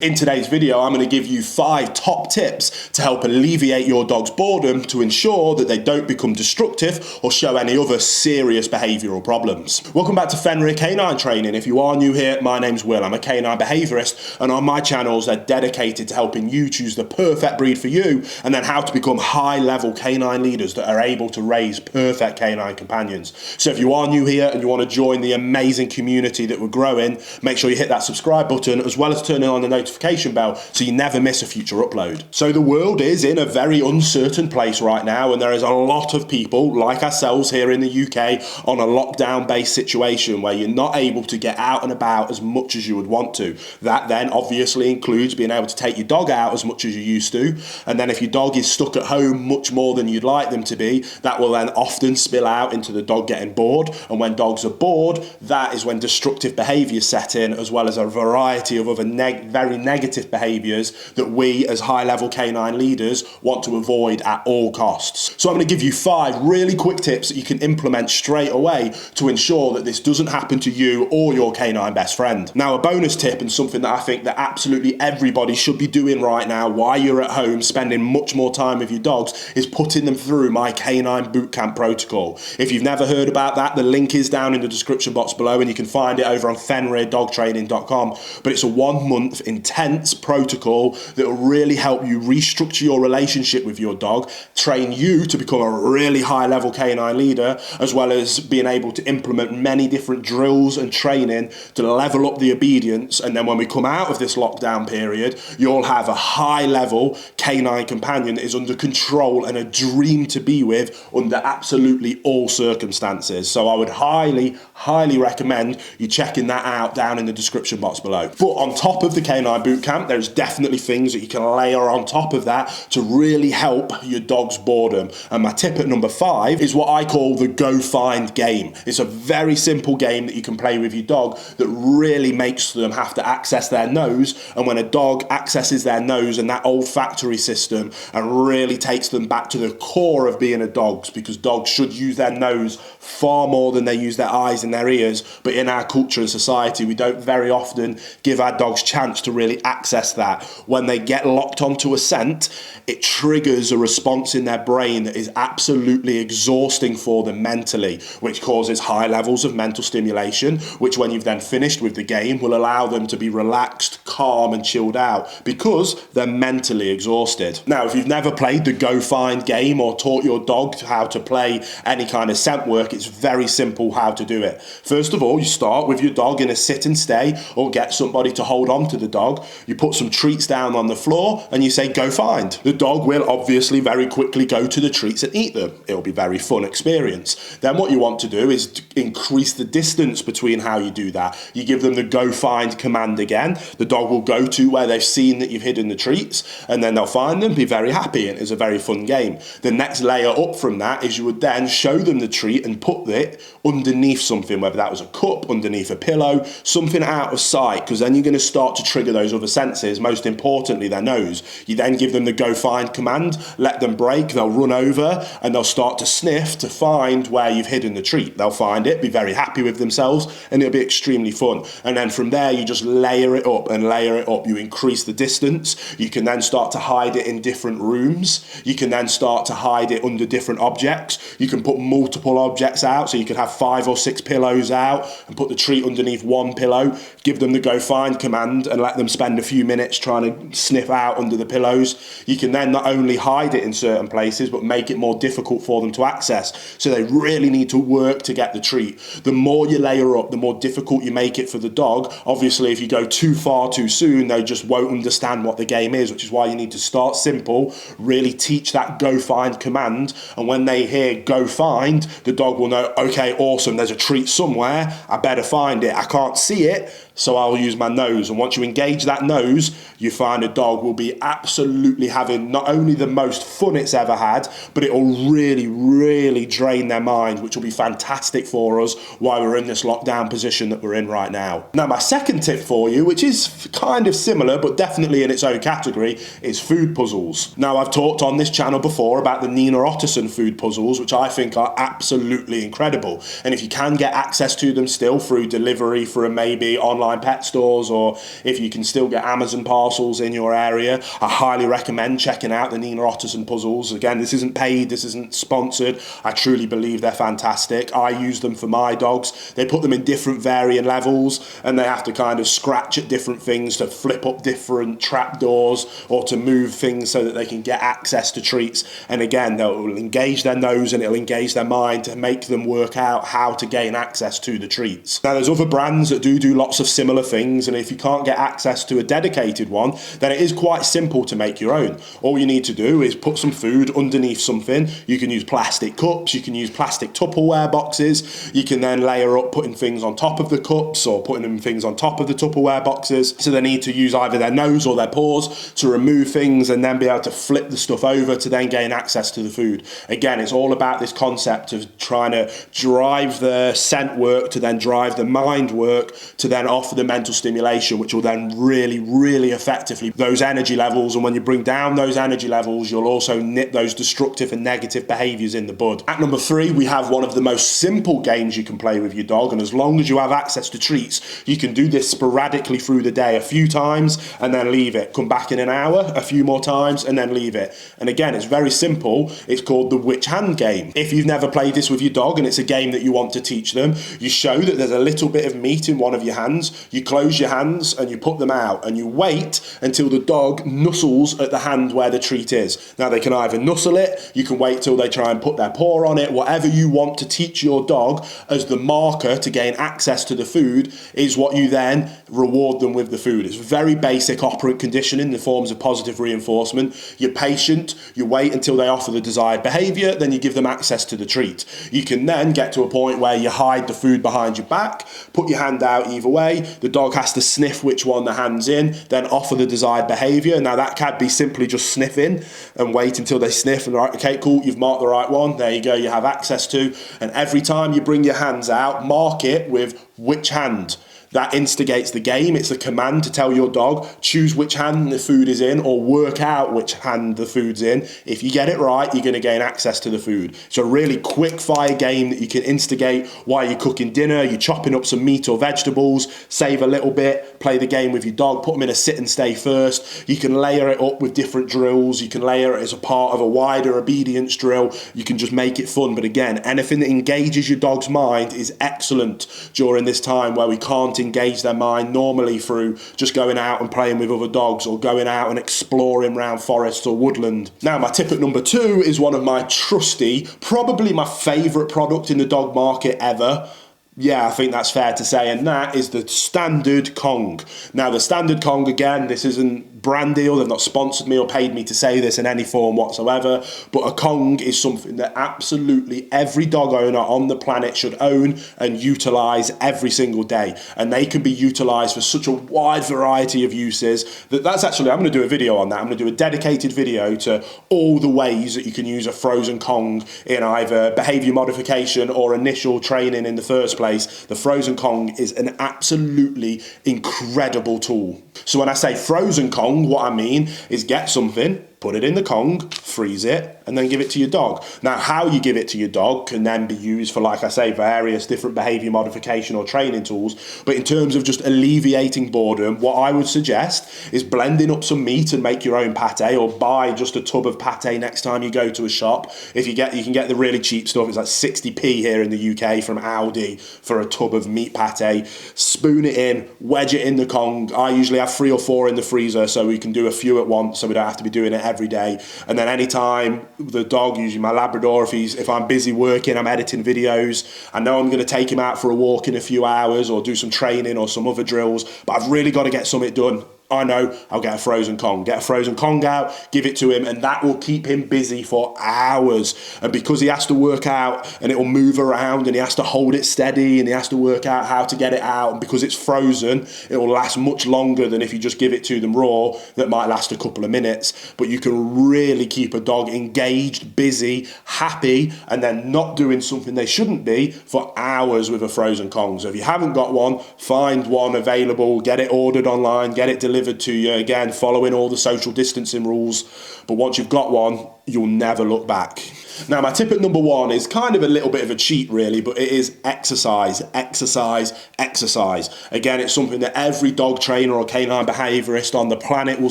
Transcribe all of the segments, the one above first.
In today's video, I'm going to give you 5 top tips to help alleviate your dog's boredom to ensure that they don't become destructive or show any other serious behavioural problems. Welcome back to Fenrir Canine Training. If you are new here, my name's Will. I'm a canine behaviourist, and on my channels, they're dedicated to helping you choose the perfect breed for you and then how to become high-level canine leaders that are able to raise perfect canine companions. So if you are new here and you want to join the amazing community that we're growing, make sure you hit that subscribe button as well as turning on the notification bell so you never miss a future upload. So the world is in a very uncertain place right now, and there is a lot of people like ourselves here in the UK on a lockdown based situation where you're not able to get out and about as much as you would want to. That then obviously includes being able to take your dog out as much as you used to, and then if your dog is stuck at home much more than you'd like them to be, that will then often spill out into the dog getting bored, and when dogs are bored, that is when destructive behaviours set in, as well as a variety of other very negative behaviours that we as high-level canine leaders want to avoid at all costs. So I'm going to give you 5 really quick tips that you can implement straight away to ensure that this doesn't happen to you or your canine best friend. Now, a bonus tip and something that I think that absolutely everybody should be doing right now while you're at home spending much more time with your dogs is putting them through my canine bootcamp protocol. If you've never heard about that, the link is down in the description box below and you can find it over on fenrirdogtraining.com. But it's a 1-month intense protocol that will really help you restructure your relationship with your dog, train you to become a really high-level canine leader, as well as being able to implement many different drills and training to level up the obedience. And then when we come out of this lockdown period, you'll have a high-level canine companion that is under control and a dream to be with under absolutely all circumstances. So I would highly recommend you checking that out down in the description box below. But on top of the canine bootcamp, there's definitely things that you can layer on top of that to really help your dog's boredom. And my tip at number 5 is what I call the go find game. It's a very simple game that you can play with your dog that really makes them have to access their nose. And when a dog accesses their nose and that olfactory system and really takes them back to the core of being a dog, because dogs should use their nose far more than they use their eyes and their ears, but in our culture and society we don't very often give our dogs chance to really access that. When they get locked onto a scent, it triggers a response in their brain that is absolutely exhausting for them mentally, which causes high levels of mental stimulation, which when you've then finished with the game will allow them to be relaxed, calm and chilled out because they're mentally exhausted. Now, if you've never played the Go Find game or taught your dog how to play any kind of scent work, it's very simple how to do it. First of all, you start with your dog in a sit and stay, or get somebody to hold on to the dog. You put some treats down on the floor and you say, go find. The dog will obviously very quickly go to the treats and eat them. It'll be a very fun experience. Then what you want to do is to increase the distance between how you do that. You give them the go find command again. The dog will go to where they've seen that you've hidden the treats, and then they'll find them, be very happy, and it's a very fun game. The next layer up from that is you would then show them the treat and put it underneath something, whether that was a cup, underneath a pillow, something out of sight, because then you're going to start to trigger those other senses, most importantly their nose. You then give them the go find command, let them break, they'll run over and they'll start to sniff to find where you've hidden the treat. They'll find it, be very happy with themselves, and it'll be extremely fun. And then from there you just layer it up and layer it up. You increase the distance. You can then start to hide it in different rooms. You can then start to hide it under different objects. You can put multiple objects out, so you could have 5 or 6 pillows out and put the treat underneath one pillow. Give them the go find command and let them spend a few minutes trying to sniff out under the pillows. You can then not only hide it in certain places but make it more difficult for them to access, so they really need to work to get the treat. The more you layer up, the more difficult you make it for the dog. Obviously if you go too far too soon, they just won't understand what the game is, which is why you need to start simple, really teach that go find command, and when they hear go find, the dog will know, okay, awesome, there's a treat somewhere, I better find it. I can't see it, so I'll use my nose. And once you engage that nose, you find a dog will be absolutely having not only the most fun it's ever had, but it will really drain their mind, which will be fantastic for us while we're in this lockdown position that we're in right now. Now, my second tip for you, which is kind of similar but definitely in its own category, is food puzzles. Now, I've talked on this channel before about the Nina Otterson food puzzles, which I think are absolutely incredible. And if you can get access to them still through delivery, for a maybe online online pet stores, or if you can still get Amazon parcels in your area, I highly recommend checking out the Nina Otterson puzzles. Again, this isn't paid, this isn't sponsored. I truly believe they're fantastic. I use them for my dogs. They put them in different varying levels, and they have to kind of scratch at different things to flip up different trap doors or to move things so that they can get access to treats. And again, they'll engage their nose and it'll engage their mind to make them work out how to gain access to the treats. Now, there's other brands that do lots of similar things, and if you can't get access to a dedicated one, then it is quite simple to make your own. All you need to do is put some food underneath something. You can use plastic cups, you can use plastic Tupperware boxes, you can then layer up putting things on top of the cups or putting things on top of the Tupperware boxes. So they need to use either their nose or their paws to remove things and then be able to flip the stuff over to then gain access to the food. Again, it's all about this concept of trying to drive the scent work to then drive the mind work to then offer the mental stimulation, which will then really effectively those energy levels. And when you bring down those energy levels, you'll also nip those destructive and negative behaviours in the bud. At number 3, we have one of the most simple games you can play with your dog, and as long as you have access to treats, you can do this sporadically through the day, a few times and then leave it. Come back in an hour, a few more times and then leave it. And again, it's very simple. It's called the which hand game. If you've never played this with your dog and it's a game that you want to teach them, you show that there's a little bit of meat in one of your hands, you close your hands and you put them out and you wait until the dog nuzzles at the hand where the treat is. Now, they can either nuzzle it, you can wait till they try and put their paw on it, whatever you want to teach your dog as the marker to gain access to the food is what you then reward them with the food. It's very basic operant conditioning, the forms of positive reinforcement. You're patient, you wait until they offer the desired behaviour, then you give them access to the treat. You can then get to a point where you hide the food behind your back, put your hand out either way, the dog has to sniff which one the hand's in, then offer the desired behaviour. Now, that can be simply just sniffing and wait until they sniff and right, okay, cool, you've marked the right one, there you go, you have access to. And every time you bring your hands out, mark it with which hand. That instigates the game. It's a command to tell your dog, choose which hand the food is in or work out which hand the food's in. If you get it right, you're going to gain access to the food. It's a really quick fire game that you can instigate while you're cooking dinner, you're chopping up some meat or vegetables, save a little bit, play the game with your dog, put them in a sit and stay first. You can layer it up with different drills. You can layer it as a part of a wider obedience drill. You can just make it fun. But again, anything that engages your dog's mind is excellent during this time where we can't engage their mind normally through just going out and playing with other dogs or going out and exploring around forests or woodland. Now, my tip at number 2 is one of my trusty, probably my favourite product in the dog market ever. Yeah, I think that's fair to say, and that is the standard Kong. Now, the standard Kong, again, this isn't brand deal, they've not sponsored me or paid me to say this in any form whatsoever, but a Kong is something that absolutely every dog owner on the planet should own and utilise every single day. And they can be utilised for such a wide variety of uses that's actually, I'm going to do a video on that. I'm going to do a dedicated video to all the ways that you can use a frozen Kong in either behaviour modification or initial training in the first place. The frozen Kong is an absolutely incredible tool. So when I say frozen Kong, what I mean is get something, put it in the Kong, freeze it, and then give it to your dog. Now, how you give it to your dog can then be used for, like I say, various different behaviour modification or training tools. But in terms of just alleviating boredom, what I would suggest is blending up some meat and make your own pate, or buy just a tub of pate next time you go to a shop. You can get the really cheap stuff. It's like 60p here in the UK from Aldi for a tub of meat pate. Spoon it in, wedge it in the Kong. I usually have 3 or 4 in the freezer so we can do a few at once so we don't have to be doing it every day. And then anytime the dog, usually my Labrador, if I'm busy working, I'm editing videos, I know I'm going to take him out for a walk in a few hours or do some training or some other drills, but I've really got to get something done. I know, I'll get a frozen Kong. Get a frozen Kong out, give it to him, and that will keep him busy for hours. And because he has to work out and it will move around and he has to hold it steady and he has to work out how to get it out, and because it's frozen, it will last much longer than if you just give it to them raw, that might last a couple of minutes. But you can really keep a dog engaged, busy, happy, and then not doing something they shouldn't be for hours with a frozen Kong. So if you haven't got one, find one available, get it ordered online, get it delivered delivered to you, again, following all the social distancing rules. But once you've got one, you'll never look back. Now, my tip at number 1 is kind of a little bit of a cheat, really, but it is exercise, exercise, exercise. Again, it's something that every dog trainer or canine behaviourist on the planet will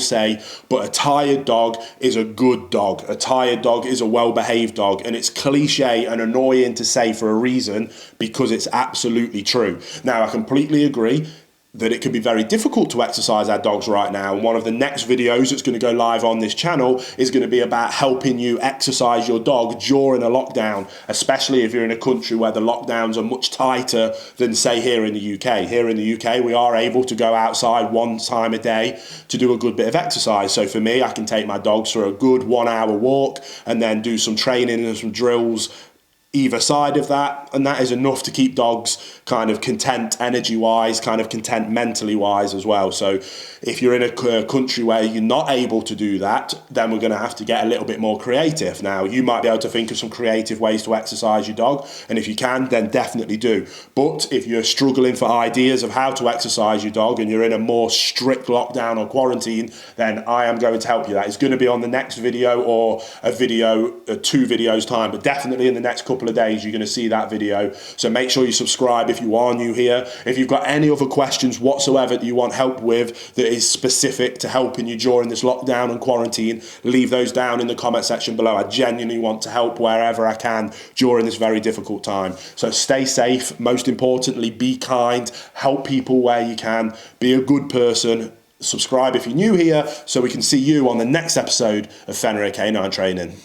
say, but a tired dog is a good dog. A tired dog is a well-behaved dog, and it's cliche and annoying to say for a reason, because it's absolutely true. Now, I completely agree that it can be very difficult to exercise our dogs right now. And one of the next videos that's going to go live on this channel is going to be about helping you exercise your dog during a lockdown, especially if you're in a country where the lockdowns are much tighter than, say, here in the UK. Here in the UK, we are able to go outside 1 time a day to do a good bit of exercise. So for me, I can take my dogs for a good 1 hour walk and then do some training and some drills either side of that, and that is enough to keep dogs kind of content energy-wise, kind of content mentally-wise as well. So if you're in a country where you're not able to do that, then we're going to have to get a little bit more creative. Now, you might be able to think of some creative ways to exercise your dog, and if you can, then definitely do. But if you're struggling for ideas of how to exercise your dog and you're in a more strict lockdown or quarantine, then I am going to help you. That is going to be on the next video, or a video, 2 videos time, but definitely in the next couple of days you're going to see that video. So make sure you subscribe if you are new here. If you've got any other questions whatsoever that you want help with that is specific to helping you during this lockdown and quarantine, leave those down in the comment section below. I genuinely want to help wherever I can during this very difficult time. So stay safe, most importantly be kind, help people where you can, be a good person. Subscribe if you're new here so we can see you on the next episode of Fenrir Canine Training.